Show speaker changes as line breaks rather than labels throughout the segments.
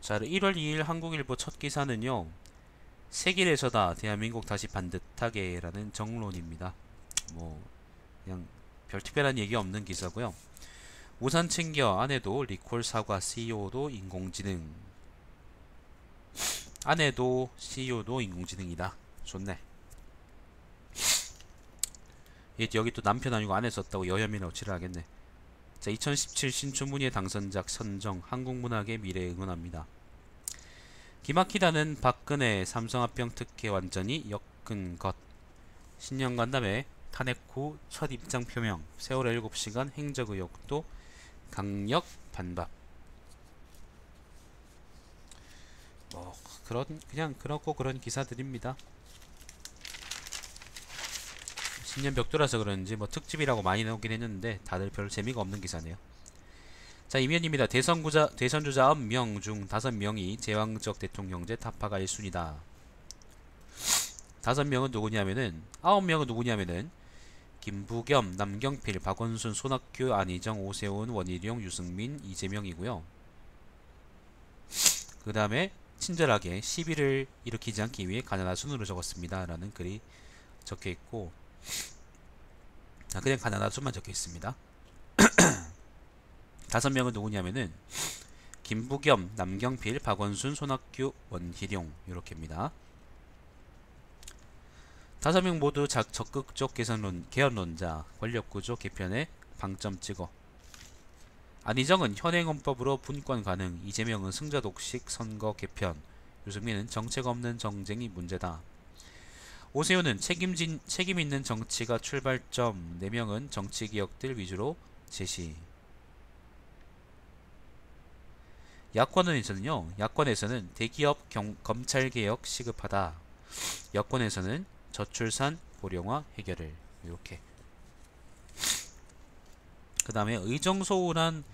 자, 1월 2일 한국일보 첫 기사는요. 세길에서다 대한민국 다시 반듯하게 라는 정론입니다. 뭐 그냥 별 특별한 얘기 없는 기사고요. 우산 챙겨 아내도 리콜 사과 CEO도 인공지능. 아내도 CEO도 인공지능이다. 좋네. 여기 또 남편 아니고 아내 썼다고 여혐이나 어치를 하겠네. 자, 2017 신춘문예 당선작 선정 한국문학의 미래 응원합니다. 기막히다는 박근혜 삼성합병 특혜 완전히 엮은 것. 신년 간담회 탄핵 후 첫 입장 표명. 세월호 7시간 행적 의혹도 강력 반박. 뭐 그냥 그렇고 그런 기사들입니다. 신년 벽두라서 그런지 뭐 특집이라고 많이 나오긴 했는데 다들 별 재미가 없는 기사네요. 자, 이면입니다. 대선주자 9명 중 5명이 제왕적 대통령제 타파가 1순위다. 5명은 누구냐면은 9명은 누구냐면은 김부겸, 남경필, 박원순, 손학규, 안희정, 오세훈, 원희룡, 유승민, 이재명이고요. 그 다음에 친절하게 시비를 일으키지 않기 위해 가나다 순으로 적었습니다. 라는 글이 적혀있고, 그냥 가나다 순만 적혀있습니다. 5명은 누구냐면은 김부겸, 남경필, 박원순, 손학규, 원희룡 이렇게입니다. 5명 모두 적극적 개헌론자, 권력구조 개편에 방점 찍어. 안희정은 현행헌법으로 분권 가능, 이재명은 승자독식 선거 개편, 유승민은 정책 없는 정쟁이 문제다. 오세훈은 책임 있는 정치가 출발점, 4명은 정치개혁들 위주로 제시. 야권에서는 대기업 검찰개혁 시급하다. 여권에서는 저출산 고령화 해결을. 이렇게. 그 다음에 의정소홀한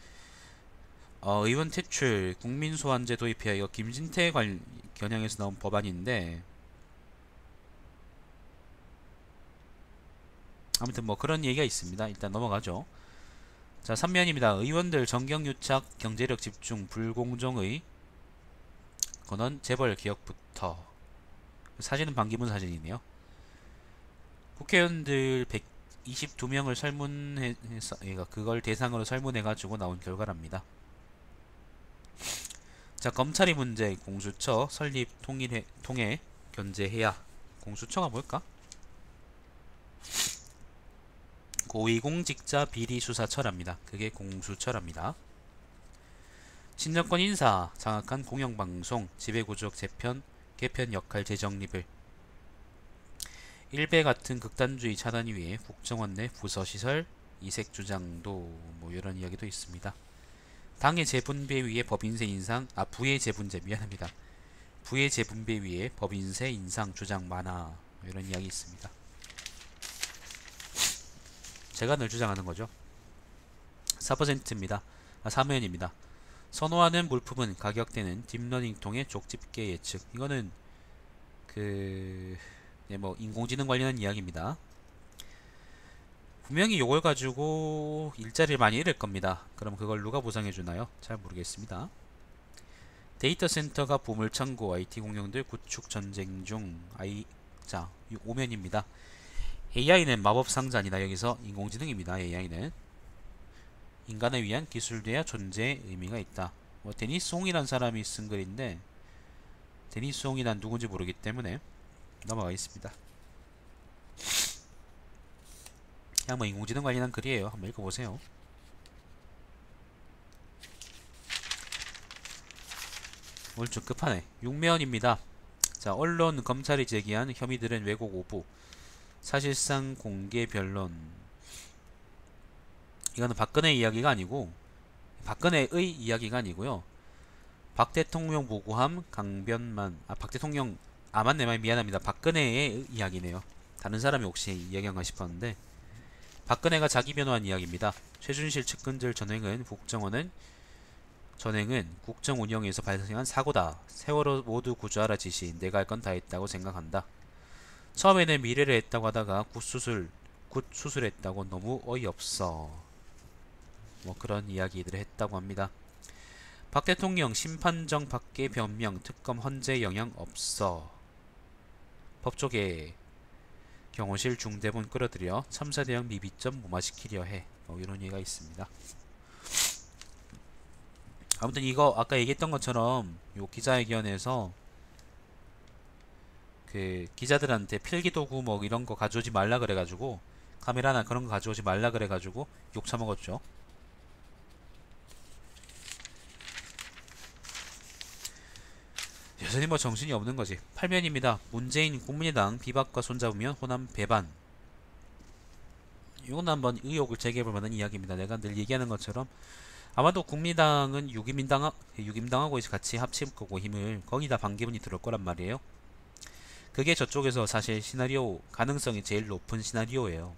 의원 퇴출 국민소환제 도입해야. 이거 김진태 겨냥해서 나온 법안인데, 아무튼 뭐 그런 얘기가 있습니다. 일단 넘어가죠. 자, 3면입니다. 의원들 정경유착 경제력 집중 불공정의 건원 재벌 개혁부터. 사진은 반기문 사진이네요. 국회의원들 122명을 설문해서 그걸 대상으로 설문해가지고 나온 결과랍니다. 자, 검찰이 문제. 공수처 설립 통해 견제해야. 공수처가 뭘까? 고위공직자 비리수사처랍니다. 그게 공수처랍니다. 신정권 인사 장악한 공영방송 지배구조 개편 역할 재정립을. 일베 같은 극단주의 차단 위에 국정원 내 부서시설 이색 주장도 뭐 이런 이야기도 있습니다. 당의 재분배 위에 법인세 인상, 부의 재분배 미안합니다. 부의 재분배 위에 법인세 인상 주장 많아. 이런 이야기 있습니다. 제가 늘 주장하는 거죠. 4%입니다. 3회원입니다. 선호하는 물품은 가격대는 딥러닝 통해 족집게 예측. 이거는 뭐 인공지능 관련한 이야기입니다. 분명히 요걸 가지고 일자리를 많이 잃을 겁니다. 그럼 그걸 누가 보상해주나요? 잘 모르겠습니다. 데이터 센터가 보물창고, IT 공룡들 구축 전쟁 중. 자, 5면입니다. AI는 마법 상자니다. 여기서 인공지능입니다. AI는 인간을 위한 기술돼야 존재의 의미가 있다. 뭐 데니스 홍이란 사람이 쓴 글인데, 데니스 홍이 난 누군지 모르기 때문에 넘어가겠습니다. 그냥 뭐 인공지능 관련한 글이에요. 한번 읽어보세요. 오늘 좀 급하네. 6면입니다. 자, 언론 검찰이 제기한 혐의들은 왜곡 오부. 사실상 공개 변론. 이거는 박근혜 이야기가 아니고, 박근혜의 이야기가 아니고요. 박 대통령 보고함 강변만. 박 대통령 맞네. 미안합니다. 박근혜의 이야기네요. 다른 사람이 혹시 이야기한가 싶었는데, 박근혜가 자기 변호한 이야기입니다. 최순실 측근들 전행은 국정 운영에서 발생한 사고다. 세월호 모두 구조하라 지시. 내가 할 건 다 했다고 생각한다. 처음에는 미래를 했다고 하다가 굿 수술했다고 너무 어이없어. 뭐 그런 이야기들을 했다고 합니다. 박 대통령 심판정 밖에 변명 특검 헌재 영향 없어. 법조계 경호실 중대본 끌어들여 참사 대응 미비점 무마시키려 해. 이런 얘기가 있습니다. 아무튼 이거 아까 얘기했던 것처럼 요 기자회견에서 그 기자들한테 필기도구 뭐 이런 거 가져오지 말라 그래가지고 카메라나 그런 거 가져오지 말라 그래가지고 욕 처먹었죠. 여전히 뭐 정신이 없는 거지. 8면입니다. 문재인 국민의당 비박과 손잡으면 호남 배반. 이건 한번 의혹을 제기해볼 만한 이야기입니다. 내가 늘 얘기하는 것처럼 아마도 국민당은 유김당하고 이제 같이 합칠 거고 힘을 거기다 반기문이 들을 거란 말이에요. 그게 저쪽에서 사실 시나리오 가능성이 제일 높은 시나리오예요.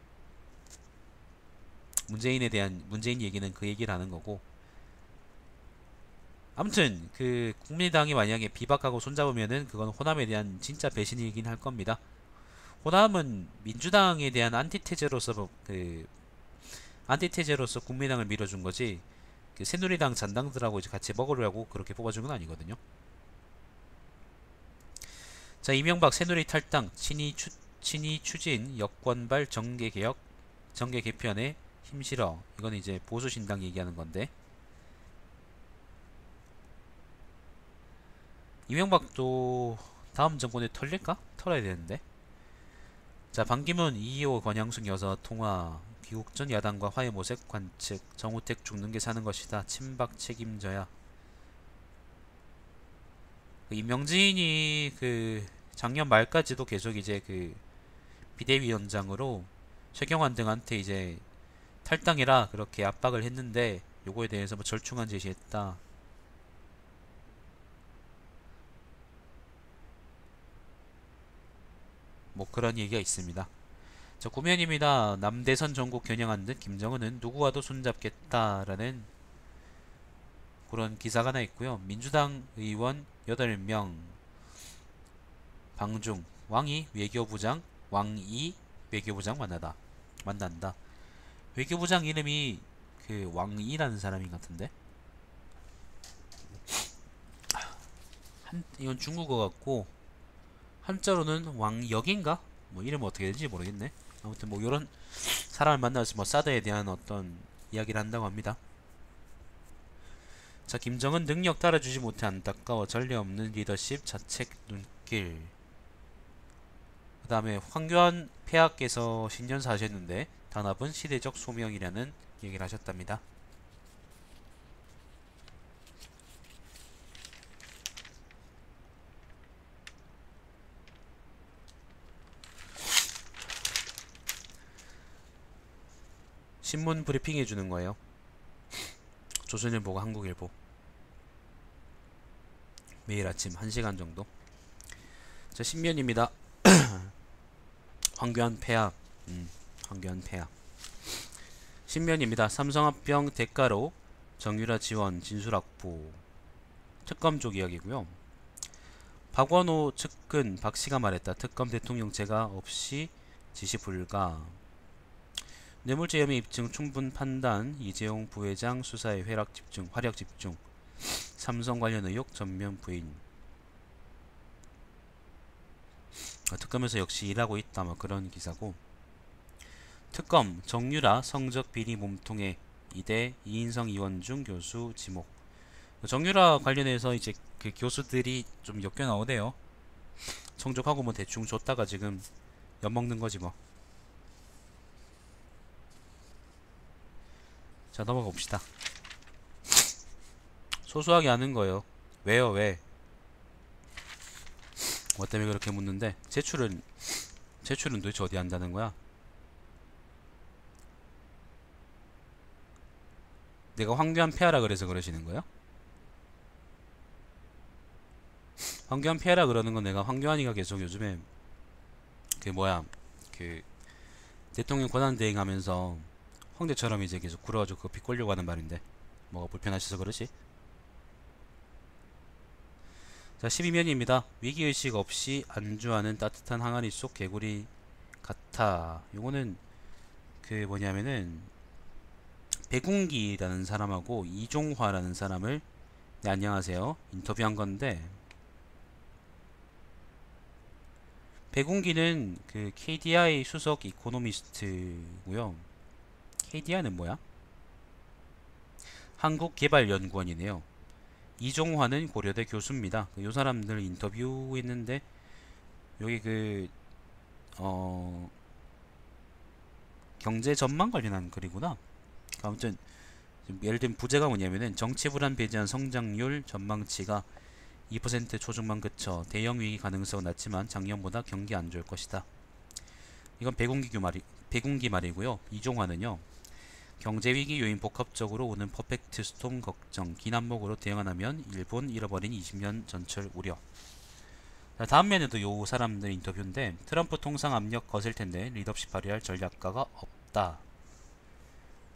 문재인 얘기는 그 얘기를 하는 거고. 아무튼 그 국민의당이 만약에 비박하고 손잡으면은 그건 호남에 대한 진짜 배신이긴 할 겁니다. 호남은 민주당에 대한 안티테제로서 국민당을 밀어준 거지. 그 새누리당 잔당들하고 이제 같이 먹으려고 그렇게 뽑아준 건 아니거든요. 자, 이명박 새누리 탈당 친이 추진 여권발 정계 개편에 힘실어. 이건 이제 보수 신당 얘기하는 건데. 이명박도 다음 정권에 털릴까? 털어야 되는데. 자, 반기문, 이희호, 권양숙 여사 통화. 귀국 전 야당과 화해 모색 관측. 정우택 죽는 게 사는 것이다. 친박 책임져야. 그 임명진이 그 작년 말까지도 계속 이제 그 비대위원장으로 최경환 등한테 이제 탈당해라 그렇게 압박을 했는데 요거에 대해서 뭐 절충안 제시했다. 뭐 그런 얘기가 있습니다. 자, 구면입니다. 남대선 전국 겨냥한 듯 김정은은 누구와도 손잡겠다라는 그런 기사가 하나 있고요. 민주당 의원 8명 방중 왕이 외교부장 만난다. 외교부장 이름이 그 왕이라는 사람인 것 같은데. 이건 중국어 같고 한자로는 왕역인가? 뭐 이름은 어떻게 되는지 모르겠네. 아무튼 뭐 요런 사람을 만나서 뭐 사드에 대한 어떤 이야기를 한다고 합니다. 자, 김정은 능력 따라주지 못해 안타까워. 전례 없는 리더십 자책 눈길. 그 다음에 황교안 폐하께서 신년사 하셨는데 단합은 시대적 소명이라는 얘기를 하셨답니다. 신문 브리핑 해주는 거예요. 조선일보가 한국일보. 매일 아침 1시간 정도. 자, 신면입니다. 황교안 폐하. 황교안 폐하. 신면입니다. 삼성합병 대가로 정유라 지원 진술 확보. 특검 쪽 이야기고요. 박원호 측근 박씨가 말했다. 특검 대통령 제가 없이 지시 불가. 뇌물죄 혐의 입증 충분 판단. 이재용 부회장 수사에 활약 집중. 삼성 관련 의혹 전면 부인. 특검에서 역시 일하고 있다. 뭐 그런 기사고. 특검 정유라 성적 비리 몸통에 이대 이인성 이원중 교수 지목. 정유라 관련해서 이제 그 교수들이 좀 엮여 나오네요. 성적하고 뭐 대충 줬다가 지금 엿먹는 거지 뭐. 자, 넘어가 봅시다. 소소하게 하는 거예요. 왜요? 왜? 뭐 때문에 그렇게 묻는데 제출은 도대체 어디 한다는 거야? 내가 황교안 폐하라 그래서 그러시는 거야? 황교안 폐하라 그러는 건 내가 황교안이가 계속 요즘에 그 대통령 권한 대행하면서 황제처럼 이제 계속 굴어가지고 그거 비꼴려고 하는 말인데 뭐가 불편하셔서 그러지? 자, 12면입니다. 위기의식 없이 안주하는 따뜻한 항아리 속 개구리 같아. 요거는 그 뭐냐면은 백운기라는 사람하고 이종화라는 사람을 네, 안녕하세요. 인터뷰한 건데 배군기는 그 KDI 수석 이코노미스트고요. KDI는 뭐야? 한국개발연구원이네요. 이종화는 고려대 교수입니다. 요 사람들 인터뷰했는데 여기 어, 경제 전망 관련한 글이구나. 아무튼 예를 들면 부제가 뭐냐면은 정치 불안 배제한 성장률 전망치가 2% 초중반 그쳐 대형 위기 가능성은 낮지만 작년보다 경기 안 좋을 것이다. 이건 배군기 말이고요. 이종화는요. 경제 위기 요인 복합적으로 오는 퍼펙트 스톰 걱정 기난목으로 대응 안 하면 일본 잃어버린 20년 전철 우려. 자, 다음 면에도 요 사람들 인터뷰인데 트럼프 통상 압력 거셀 텐데 리더십 발휘할 전략가가 없다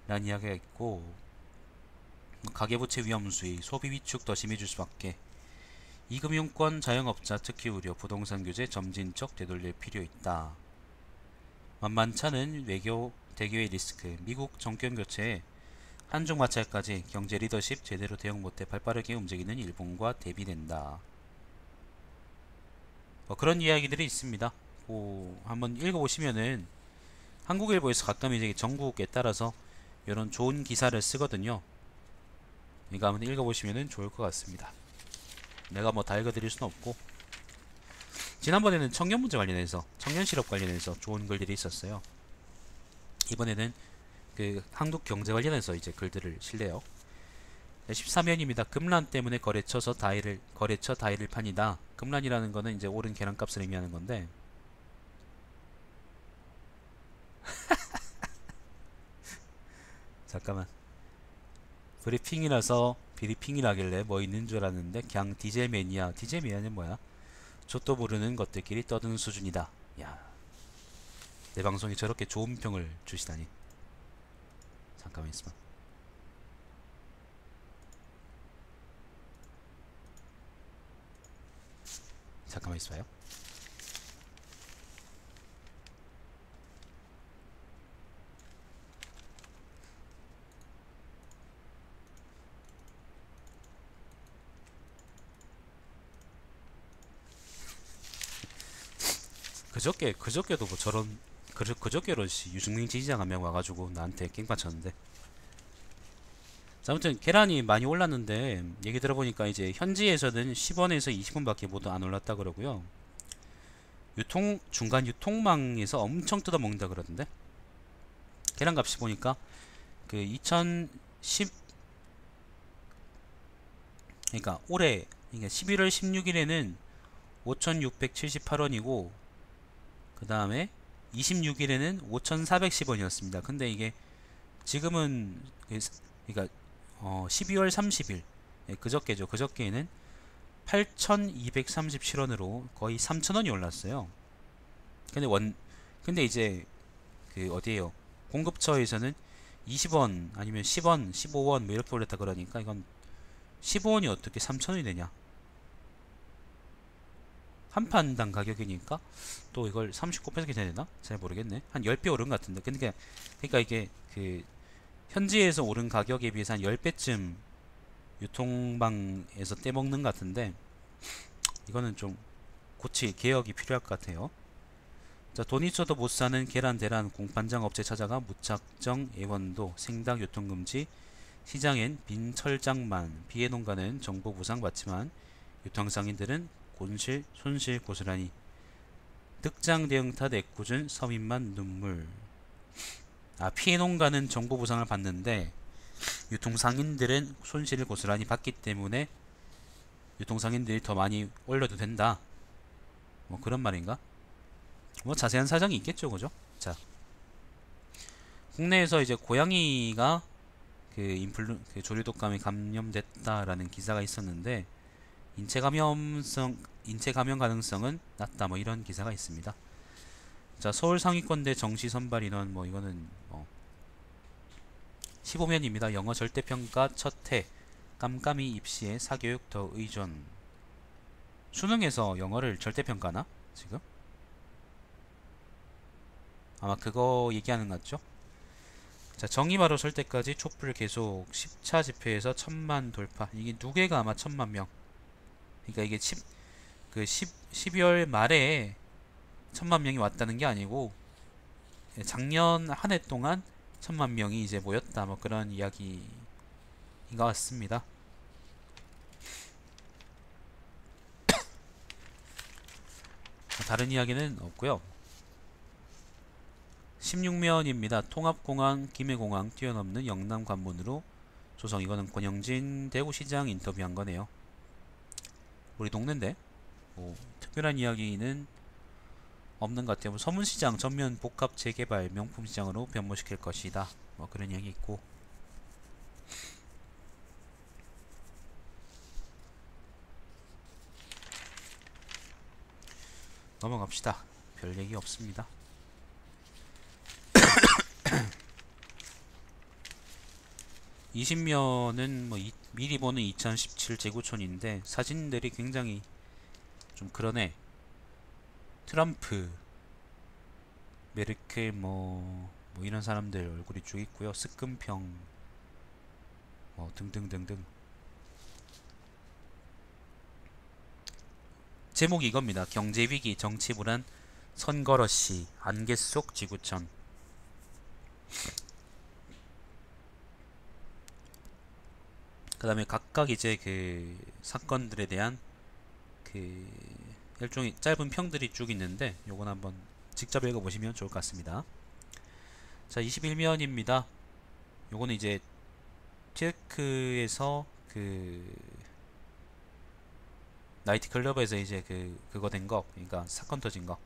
라는 이야기가 있고, 가계부채 위험 수위 소비 위축 더 심해질 수밖에, 이금융권 자영업자 특히 우려 부동산 규제 점진적 되돌릴 필요 있다. 만만찮은 외교 대교의 리스크 미국 정권 교체에 한중 마찰까지 경제 리더십 제대로 대응 못해 발빠르게 움직이는 일본과 대비된다. 그런 이야기들이 있습니다. 한번 읽어보시면은 한국일보에서 가끔 이제 전국에 따라서 이런 좋은 기사를 쓰거든요. 그러니까 한번 읽어보시면은 좋을 것 같습니다. 내가 뭐 다 읽어드릴 수는 없고, 지난번에는 청년 문제 관련해서 청년 실업 관련해서 좋은 글들이 있었어요. 이번에는 그 한국 경제 관련해서 이제 글들을 실래요. 13면입니다. 급란 때문에 거래처 다이를 판이다. 급란이라는 거는 이제 오른 계란값을 의미하는 건데, 잠깐만, 브리핑이라길래 뭐 있는 줄 알았는데 그냥 디젤매니아는 뭐야? 족도 모르는 것들끼리 떠드는 수준이다. 야, 내 방송에 저렇게 좋은 평을 주시다니. 잠깐만 있어봐. 잠깐만 있어봐요. 그저께도 뭐 저런 그저께로 유승민 지지자가 명 와가지고 나한테 깽판 쳤는데. 아무튼 계란이 많이 올랐는데 얘기 들어보니까 이제 현지에서는 10원에서 20원밖에 모두 안 올랐다 그러고요. 중간 유통망에서 엄청 뜯어먹는다 그러던데. 계란값이 보니까 그 2010, 그러니까 올해, 그러니까 11월 16일에는 5,678원이고 그 다음에 26일에는 5,410원이었습니다. 근데 이게 지금은 그러니까 12월 30일, 그저께죠. 그저께에는 8,237원으로 거의 3,000원이 올랐어요. 근데 이제 그 어디에요? 공급처에서는 20원 아니면 10원, 15원 뭐 이렇게 올렸다 그러니까 이건 15원이 어떻게 3,000원이 되냐? 한 판당 가격이니까 또 이걸 39% 해야 되나? 잘 모르겠네. 한 10배 오른 것 같은데. 그러니까 이게 그 현지에서 오른 가격에 비해서 한 10배쯤 유통방에서 떼먹는 것 같은데, 이거는 좀 개혁이 필요할 것 같아요. 자, 돈 있어도 못 사는 계란 대란 공판장 업체 찾아가 무작정 애원도 생닭 유통금지, 시장엔 빈 철장만, 피해 농가는 정부 보상 받지만 유통상인들은 손실 고스란히, 득장 대응 탓 애꿎은 서민만 눈물. 피해 농가는 정부 보상을 받는데 유통상인들은 손실을 고스란히 받기 때문에 유통상인들이 더 많이 올려도 된다. 뭐 그런 말인가? 뭐 자세한 사정이 있겠죠, 그죠? 자, 국내에서 이제 고양이가 그 조류독감에 감염됐다라는 기사가 있었는데 인체 감염 가능성은 낮다, 뭐 이런 기사가 있습니다. 자, 서울 상위권대 정시 선발 인원, 뭐 이거는 15면입니다. 영어 절대평가 첫해 깜깜이 입시에 사교육 더 의존. 수능에서 영어를 절대평가나? 지금? 아마 그거 얘기하는 것 같죠? 자, 정의마로 설 때까지 촛불 계속 10차 집회에서 1000만 돌파. 이게 누계가 아마 1000만 명. 그러니까 이게 12월 말에 1000만 명이 왔다는 게 아니고 작년 한 해 동안 1000만 명이 이제 모였다. 뭐 그런 이야기인 것 같습니다. 다른 이야기는 없고요. 16면입니다. 통합공항, 김해공항 뛰어넘는 영남 관문으로 조성. 이거는 권영진 대구시장 인터뷰한 거네요. 우리 동네인데 뭐 특별한 이야기는 없는 것 같아요. 서문시장 전면 복합 재개발 명품시장으로 변모시킬 것이다. 뭐 그런 이야기 있고. 넘어갑시다. 별 얘기 없습니다. 20면은 뭐 미리 보는 2017 제구촌인데 사진들이 굉장히 좀 그러네. 트럼프, 메르켈 뭐 이런 사람들 얼굴이 쭉 있고요. 스금평 뭐 등등등등. 제목이 이겁니다. 경제위기, 정치불안, 선거러시, 안개 속 지구촌. 그 다음에 각각 이제 그 사건들에 대한 그 일종의 짧은 평들이 쭉 있는데 요건 한번 직접 읽어보시면 좋을 것 같습니다. 자, 21면입니다. 요거는 이제 티르크에서 그 나이트클럽에서 이제 그거 된 거, 그러니까 사건 터진 거,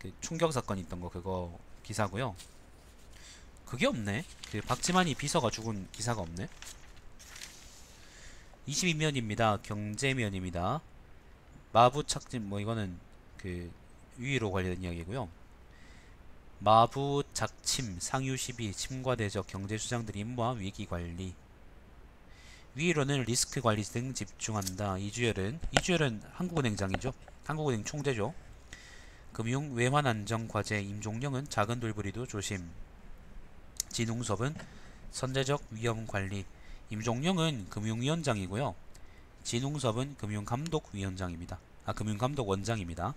그 충격 사건 있던 거 그거 기사고요. 그게 없네. 그 박지만이 비서가 죽은 기사가 없네. 22면입니다. 경제면입니다. 마부 착진 뭐 이거는 그 위로 관련된 이야기고요. 마부 작침, 상유 시비, 침과 대적, 경제 수장들 임무와 위기 관리. 위로는 리스크 관리 등 집중한다. 이주열은 한국은행장이죠. 한국은행 총재죠. 금융 외환 안정 과제. 임종영은 작은 돌부리도 조심. 진웅섭은 선제적 위험 관리. 임종영은 금융위원장이고요. 진웅섭은 금융감독위원장입니다. 금융감독원장입니다.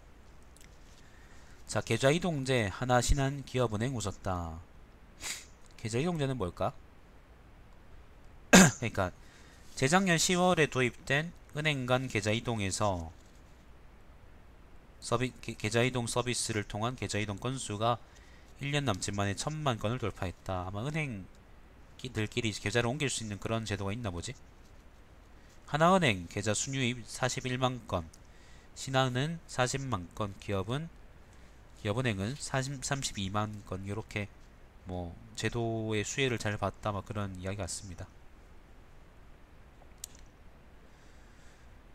자, 계좌이동제 하나 신한 기업은행 웃었다. 계좌이동제는 뭘까? 그러니까 재작년 10월에 도입된 은행 간 계좌이동에서 계좌이동 서비스를 통한 계좌이동 건수가 1년 남짓 만에 1000만 건을 돌파했다. 아마 은행들끼리 계좌를 옮길 수 있는 그런 제도가 있나 보지? 하나은행 계좌 순유입 41만 건, 신한은 40만 건, 기업은행은 32만 건. 이렇게 뭐 제도의 수혜를 잘 받다 막 그런 이야기 같습니다.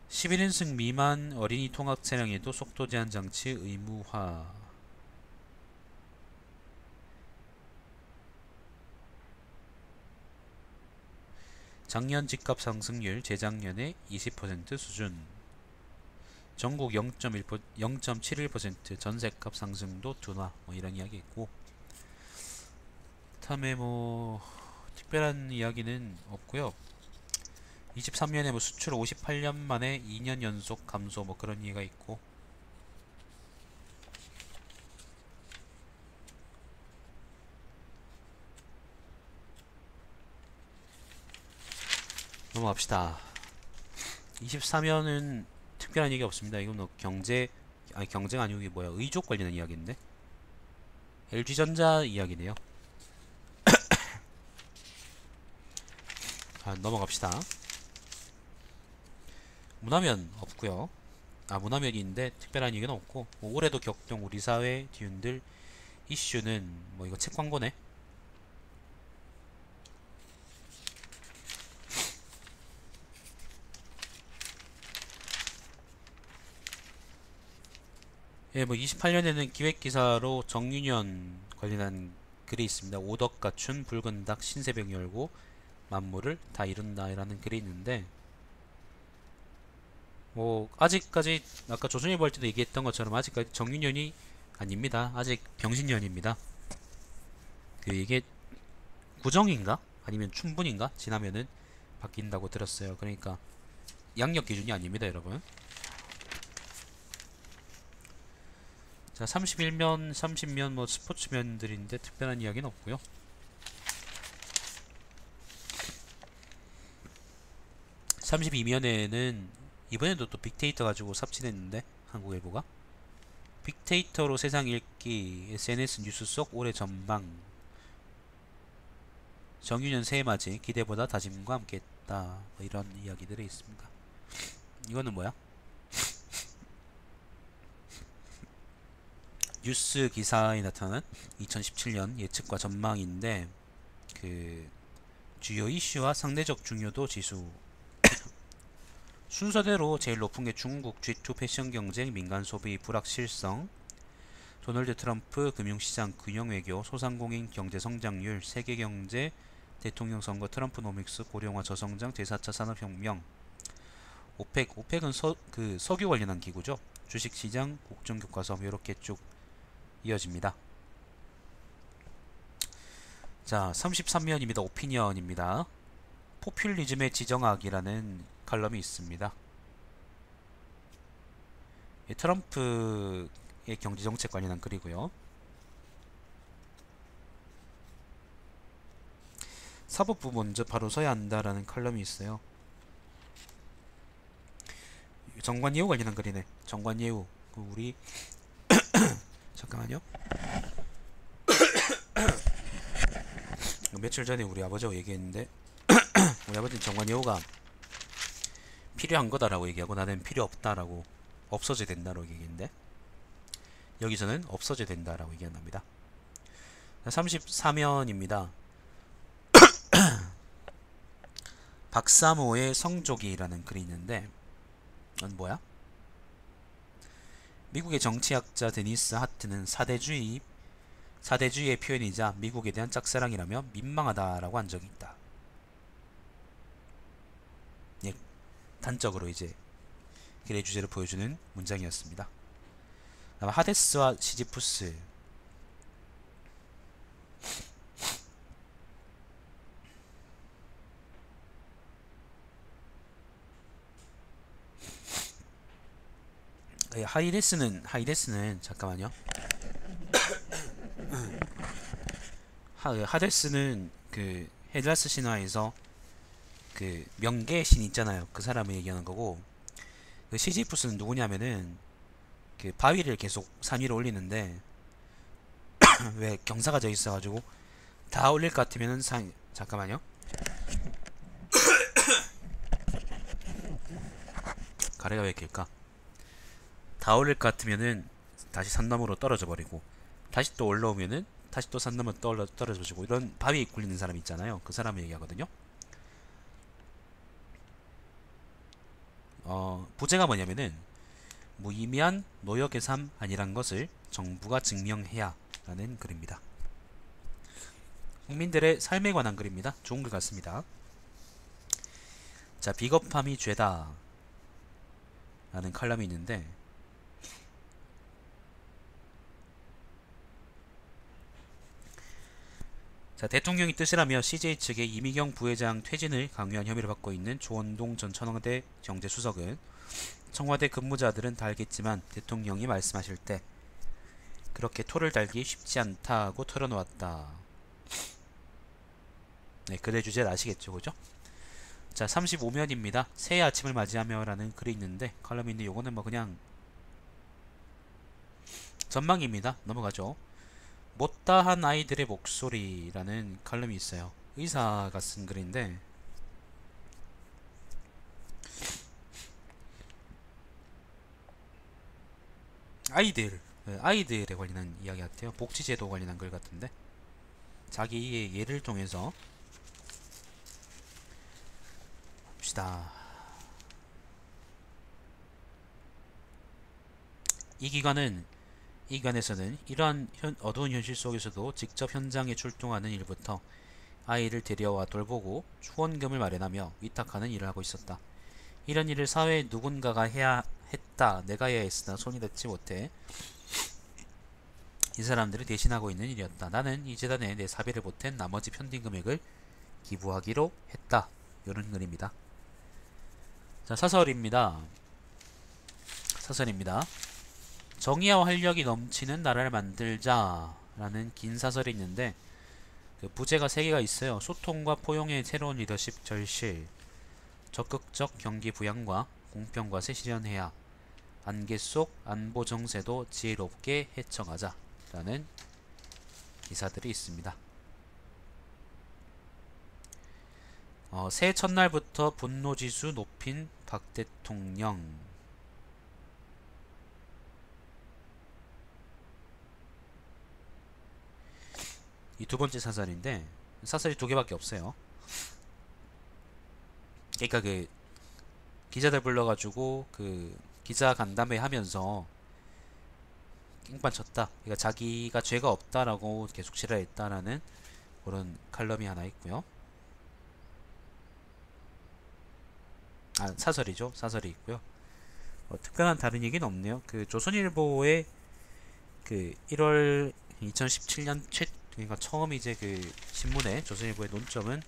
11인승 미만 어린이 통학 차량에도 속도 제한 장치 의무화. 작년 집값 상승률 재작년의 20% 수준. 전국 0.71% 전세값 상승도 둔화. 뭐 이런 이야기 있고. 다음에 뭐 특별한 이야기는 없고요. 23년에 뭐 수출 58년 만에 2년 연속 감소 뭐 그런 얘기가 있고. 넘어갑시다. 24면은 특별한 얘기 없습니다. 이건 뭐 경제가 아니고 이게 뭐야, 의족 관련된 이야기인데 LG전자 이야기네요. 넘어갑시다. 문화면 없고요. 문화면이 있는데 특별한 얘기는 없고, 뭐 올해도 격동 우리 사회 뒤흔들 이슈는 뭐 이거 책 광고네. 예, 뭐 28년에는 기획기사로 정윤현 관련한 글이 있습니다. 오덕 갖춘 붉은 닭 신새벽 열고 만물을 다 이룬다라는 글이 있는데, 뭐 아직까지 아까 조선일보 할 때도 얘기했던 것처럼 아직까지 정윤현이 아닙니다. 아직 병신년입니다. 이게 구정인가? 아니면 춘분인가? 지나면은 바뀐다고 들었어요. 그러니까 양력 기준이 아닙니다, 여러분. 자, 31면, 30면 뭐 스포츠면들인데 특별한 이야기는 없고요. 삼십이 면에는 이번에도 또 빅데이터 가지고 삽질했는데 한국일보가 빅데이터로 세상 읽기, SNS 뉴스 속 올해 전망, 정유년 새해 맞이 기대보다 다짐과 함께했다, 뭐 이런 이야기들이 있습니다. 이거는 뭐야? 뉴스 기사에 나타난 2017년 예측과 전망인데, 그 주요 이슈와 상대적 중요도 지수 순서대로 제일 높은 게 중국 G2 패션 경쟁, 민간 소비 불확실성, 도널드 트럼프 금융시장 균형 외교, 소상공인 경제 성장률, 세계 경제, 대통령 선거, 트럼프노믹스, 고령화 저성장, 제4차 산업혁명. 오펙은 석유 관련한 기구죠. 주식시장, 국정교과서 이렇게 쭉 이어집니다. 자, 33면입니다. 오피니언입니다. 포퓰리즘의 지정학이라는 칼럼이 있습니다. 트럼프의 경제정책 관련한 글이고요. 사법부 먼저 바로 서야 한다라는 칼럼이 있어요. 정관예우 관련한 글이네. 정관예우. 우리 잠깐만요. 며칠 전에 우리 아버지하고 얘기했는데 우리 아버지는 정관예우가 필요한 거다라고 얘기하고 나는 필요 없다라고, 없어져야 된다라고 얘기했는데 여기서는 없어져야 된다라고 얘기한답니다. 34면입니다. 박사모의 성조기라는 글이 있는데 이건 뭐야? 미국의 정치학자 데니스 하트는 사대주의의 표현이자 미국에 대한 짝사랑이라며 민망하다라고 한 적이 있다. 예, 단적으로 이제 글의 주제를 보여주는 문장이었습니다. 하데스와 시지푸스. 하이데스는 잠깐만요. 하데스는 그 헤드라스 신화에서 그 명계의 신 있잖아요. 그 사람을 얘기하는 거고, 그 시지푸스는 누구냐면은 그 바위를 계속 산 위로 올리는데 왜 경사가 져 있어가지고 다 올릴 것 같으면은 잠깐만요. 가래가 왜 길까? 다 올릴 것 같으면은 다시 산 너머로 떨어져 버리고, 다시 또 올라오면은 다시 또 산 너머로 떨어져지고, 이런 바위에 굴리는 사람 있잖아요. 그 사람을 얘기하거든요. 부제가 뭐냐면은 무의미한 노역의 삶 아니란 것을 정부가 증명해야 라는 글입니다. 국민들의 삶에 관한 글입니다. 좋은 글 같습니다. 자, 비겁함이 죄다 라는 칼럼이 있는데, 자, 대통령이 뜻이라며 CJ 측의 이미경 부회장 퇴진을 강요한 혐의를 받고 있는 조원동 전 청와대 경제수석은 청와대 근무자들은 다 알겠지만 대통령이 말씀하실 때 그렇게 토를 달기 쉽지 않다고 털어놓았다. 네, 글의 주제를 아시겠죠, 그죠? 자, 35면입니다. 새해 아침을 맞이하며 라는 글이 있는데, 칼럼인데 요거는 뭐 그냥 전망입니다. 넘어가죠. 못다한 아이들의 목소리라는 칼럼이 있어요. 의사가 쓴 글인데, 아이들에 관련한 이야기 같아요. 복지제도 관련한 글 같은데, 자기의 예를 통해서 봅시다. 이 기관에서는 이러한 어두운 현실 속에서도 직접 현장에 출동하는 일부터 아이를 데려와 돌보고 후원금을 마련하며 위탁하는 일을 하고 있었다. 이런 일을 사회에 누군가가 해야 했다, 내가 해야 했으나 손이 닿지 못해 이 사람들이 대신하고 있는 일이었다. 나는 이 재단에 내 사비를 보탠 나머지 편딩 금액을 기부하기로 했다. 이런 글입니다. 자, 사설입니다. 사설입니다. 정의와 활력이 넘치는 나라를 만들자 라는 긴 사설이 있는데 그 부제가 3개가 있어요. 소통과 포용의 새로운 리더십 절실, 적극적 경기 부양과 공평과 실현해야, 안개 속 안보 정세도 지혜롭게 헤쳐가자 라는 기사들이 있습니다. 새해 첫날부터 분노지수 높인 박 대통령. 이 두 번째 사설인데 사설이 2개밖에 없어요. 그러니까 그 기자들 불러가지고 그 기자 간담회 하면서 깽판 쳤다. 그러니까 자기가 죄가 없다라고 계속 지랄했다라는 그런 칼럼이 하나 있고요. 아, 사설이죠. 사설이 있고요. 특별한 다른 얘기는 없네요. 그 조선일보의 그 1월 2017년 그러니까 처음 이제 그 신문에 조선일보의 논점은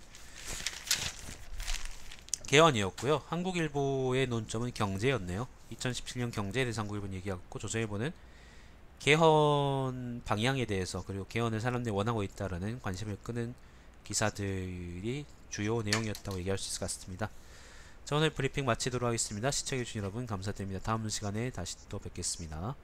개헌이었고요. 한국일보의 논점은 경제였네요. 2017년 경제에 대해서 한국일보는 얘기하고 조선일보는 개헌 방향에 대해서 그리고 개헌을 사람들이 원하고 있다라는 관심을 끄는 기사들이 주요 내용이었다고 얘기할 수 있을 것 같습니다. 자, 오늘 브리핑 마치도록 하겠습니다. 시청해주신 여러분 감사드립니다. 다음 시간에 다시 또 뵙겠습니다.